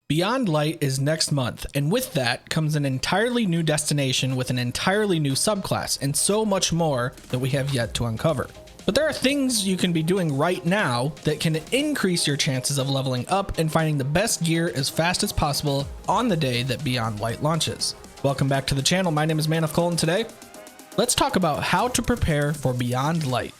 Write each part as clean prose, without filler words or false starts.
Beyond Light is next month, and with that comes an entirely new destination with an entirely new subclass, and so much more that we have yet to uncover. But there are things you can be doing right now that can increase your chances of leveling up and finding the best gear as fast as possible on the day that Beyond Light launches. Welcome back to the channel. My name is Man of Cole, and today, let's talk about how to prepare for Beyond Light.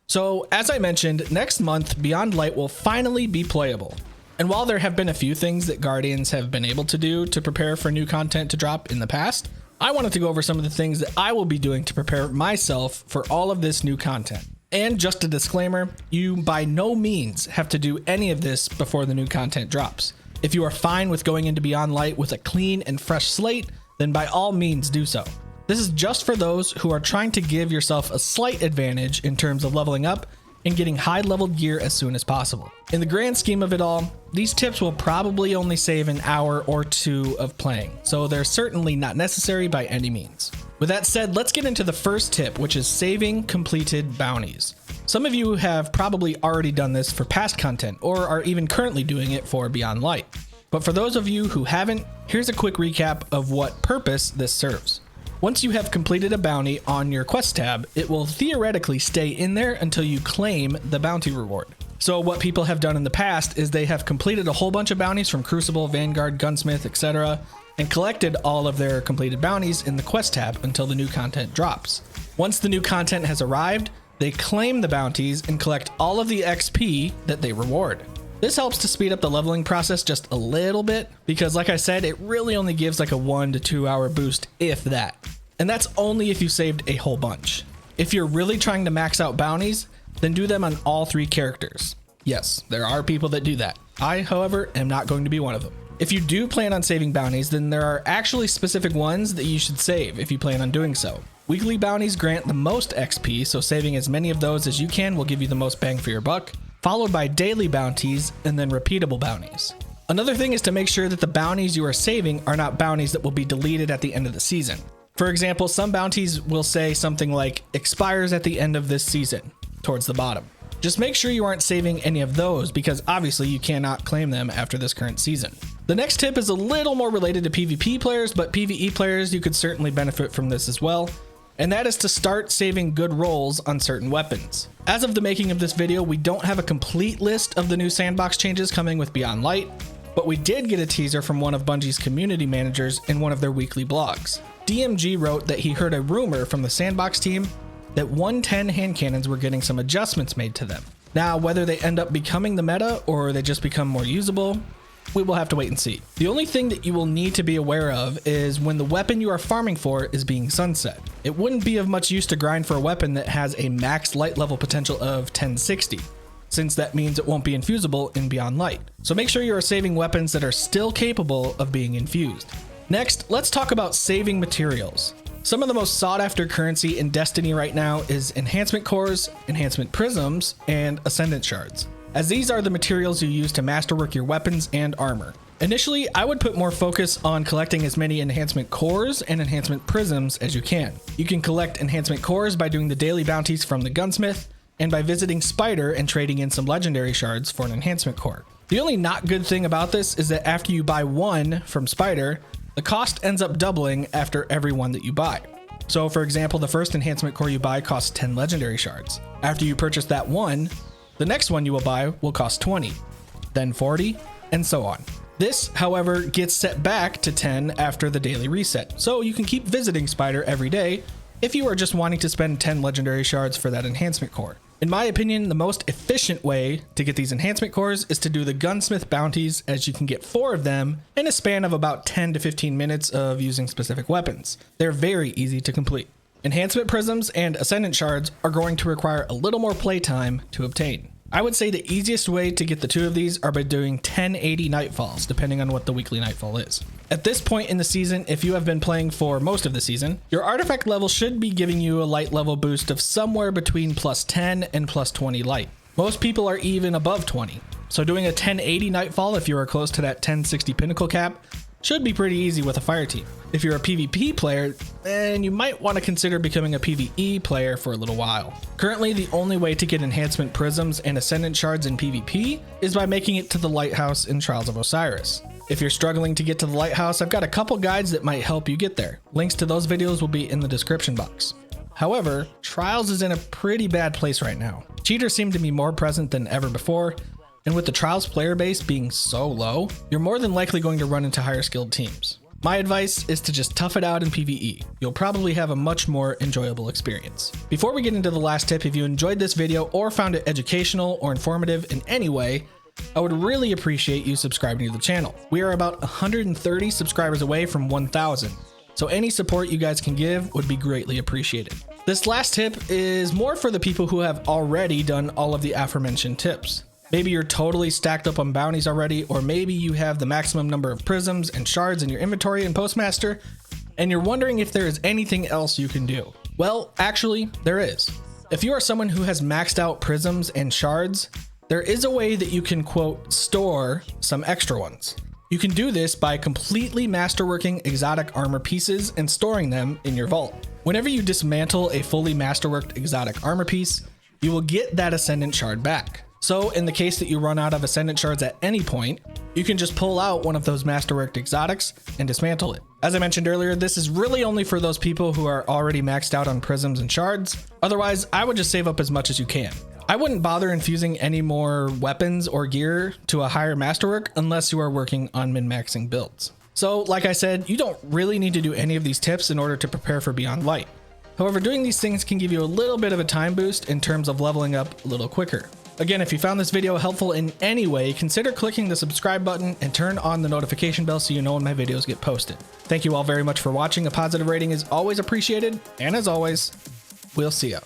So, as I mentioned, next month, Beyond Light will finally be playable. And while there have been a few things that Guardians have been able to do to prepare for new content to drop in the past, I wanted to go over some of the things that I will be doing to prepare myself for all of this new content. And just a disclaimer, you by no means have to do any of this before the new content drops. If you are fine with going into Beyond Light with a clean and fresh slate, then by all means do so. This is just for those who are trying to give yourself a slight advantage in terms of leveling up and getting high level gear as soon as possible. In the grand scheme of it all, these tips will probably only save an hour or two of playing, so they're certainly not necessary by any means. With that said, let's get into the first tip, which is saving completed bounties. Some of you have probably already done this for past content or are even currently doing it for Beyond Light. But for those of you who haven't, here's a quick recap of what purpose this serves. Once you have completed a bounty on your quest tab, it will theoretically stay in there until you claim the bounty reward. So what people have done in the past is they have completed a whole bunch of bounties from Crucible, Vanguard, Gunsmith, etc., and collected all of their completed bounties in the quest tab until the new content drops. Once the new content has arrived, they claim the bounties and collect all of the XP that they reward. This helps to speed up the leveling process just a little bit because, like I said, it really only gives like a 1 to 2 hour boost, if that. And that's only if you saved a whole bunch. If you're really trying to max out bounties, then do them on all 3 characters. Yes, there are people that do that. I, however, am not going to be one of them. If you do plan on saving bounties, then there are actually specific ones that you should save if you plan on doing so. Weekly bounties grant the most XP, so saving as many of those as you can will give you the most bang for your buck, followed by daily bounties and then repeatable bounties. Another thing is to make sure that the bounties you are saving are not bounties that will be deleted at the end of the season. For example, some bounties will say something like expires at the end of this season towards the bottom. Just make sure you aren't saving any of those because obviously you cannot claim them after this current season. The next tip is a little more related to PvP players, but PvE players, you could certainly benefit from this as well. And that is to start saving good rolls on certain weapons. As of the making of this video, we don't have a complete list of the new sandbox changes coming with Beyond Light, but we did get a teaser from one of Bungie's community managers in one of their weekly blogs. DMG wrote that he heard a rumor from the sandbox team that 110 hand cannons were getting some adjustments made to them. Now, whether they end up becoming the meta or they just become more usable, we will have to wait and see. The only thing that you will need to be aware of is when the weapon you are farming for is being sunset. It wouldn't be of much use to grind for a weapon that has a max light level potential of 1060, since that means it won't be infusable in Beyond Light. So make sure you are saving weapons that are still capable of being infused. Next, let's talk about saving materials. Some of the most sought after currency in Destiny right now is enhancement cores, enhancement prisms, and ascendant shards, as these are the materials you use to masterwork your weapons and armor. Initially, I would put more focus on collecting as many enhancement cores and enhancement prisms as you can. You can collect enhancement cores by doing the daily bounties from the Gunsmith, and by visiting Spider and trading in some legendary shards for an enhancement core. The only not good thing about this is that after you buy one from Spider, the cost ends up doubling after every one that you buy. So for example, the first enhancement core you buy costs 10 legendary shards. After you purchase that one, the next one you will buy will cost 20, then 40, and so on. This, however, gets set back to 10 after the daily reset, so you can keep visiting Spider every day if you are just wanting to spend 10 legendary shards for that enhancement core. In my opinion, the most efficient way to get these enhancement cores is to do the Gunsmith bounties, as you can get 4 of them in a span of about 10 to 15 minutes of using specific weapons. They're very easy to complete. Enhancement prisms and ascendant shards are going to require a little more playtime to obtain. I would say the easiest way to get the 2 of these are by doing 1080 nightfalls, depending on what the weekly nightfall is. At this point in the season, if you have been playing for most of the season, your artifact level should be giving you a light level boost of somewhere between plus 10 and plus 20 light. Most people are even above 20. So doing a 1080 nightfall if you are close to that 1060 pinnacle cap should be pretty easy with a fire team. If you're a PvP player, then you might want to consider becoming a PvE player for a little while. Currently, the only way to get enhancement prisms and ascendant shards in PvP is by making it to the lighthouse in Trials of Osiris. If you're struggling to get to the lighthouse, I've got a couple guides that might help you get there. Links to those videos will be in the description box. However, Trials is in a pretty bad place right now. Cheaters seem to be more present than ever before, and with the Trials player base being so low, you're more than likely going to run into higher skilled teams. My advice is to just tough it out in PvE. You'll probably have a much more enjoyable experience. Before we get into the last tip, if you enjoyed this video or found it educational or informative in any way, I would really appreciate you subscribing to the channel. We are about 130 subscribers away from 1,000, so any support you guys can give would be greatly appreciated. This last tip is more for the people who have already done all of the aforementioned tips. Maybe you're totally stacked up on bounties already, or maybe you have the maximum number of prisms and shards in your inventory in Postmaster, and you're wondering if there is anything else you can do. Well, actually, there is. If you are someone who has maxed out prisms and shards, there is a way that you can, quote, store some extra ones. You can do this by completely masterworking exotic armor pieces and storing them in your vault. Whenever you dismantle a fully masterworked exotic armor piece, you will get that Ascendant shard back. So in the case that you run out of Ascendant shards at any point, you can just pull out one of those masterworked exotics and dismantle it. As I mentioned earlier, this is really only for those people who are already maxed out on prisms and shards. Otherwise, I would just save up as much as you can. I wouldn't bother infusing any more weapons or gear to a higher masterwork unless you are working on min-maxing builds. So like I said, you don't really need to do any of these tips in order to prepare for Beyond Light. However, doing these things can give you a little bit of a time boost in terms of leveling up a little quicker. Again, if you found this video helpful in any way, consider clicking the subscribe button and turn on the notification bell so you know when my videos get posted. Thank you all very much for watching. A positive rating is always appreciated, and as always, we'll see ya.